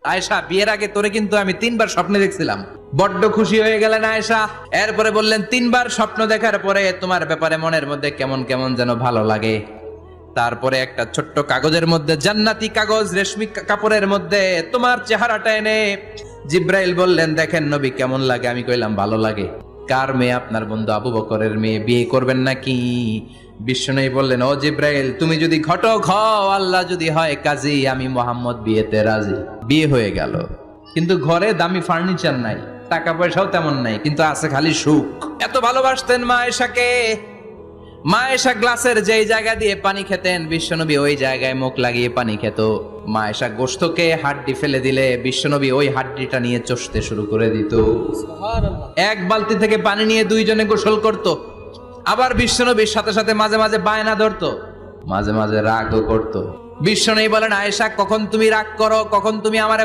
আয়েশা, বিয়ের আগে তোরে কিন্তু আমি 3বার স্বপ্নে দেখছিলাম। বড্ড খুশি হয়ে গেলেন আয়েশা। এরপরে বললেন, 3বার স্বপ্ন দেখার পরে তোমার ব্যাপারে মনের মধ্যে কেমন কেমন যেন ভালো লাগে। তারপরে একটা ছোট্ট কাগজের মধ্যে, জান্নাতি কাগজ, রেশমি কাপড়ের মধ্যে তোমার চেহারাটা এনে জিব্রাইল বললেন, দেখেন নবী কেমন লাগে। আমি কইলাম, ভালো লাগে। কার মেয়ে? আপনার বন্ধু আবু বকরের মেয়ে। বিয়ে করবেন নাকি? বিশ্বনবী বললেন, ও জিব্রাইল, তুমি যদি ঘটক হও, আল্লাহ যদি হয় কাজী, আমি মোহাম্মদ বিয়েতে রাজি। বিয়ে হয়ে গেল, কিন্তু ঘরে দামি ফার্নিচার নাই, টাকা পয়সাও তেমন নাই, কিন্তু আছে খালি সুখ। এত ভালোবাসতেন মা আয়েশাকে। মা আয়েশা গ্লাসের যেই জায়গা দিয়ে পানি খেতেন, বিশ্বনবী ওই জায়গায় মুখ লাগিয়ে পানি খেত। মা আয়েশা গোশতকে হাড্ডি ফেলে দিলে বিশ্বনবী ওই হাড্ডিটা নিয়ে চষতে শুরু করে দিত। এক বালতি থেকে পানি নিয়ে দুইজনে গোসল করত। আবার বিশ্বনবীর সাথে সাথে মাঝে মাঝে বায়না ধরতো, মাঝে মাঝে রাগও করত। বিশ্বনবী বলেন, আয়েশা, কখন তুমি রাগ করো, কখন তুমি আমারে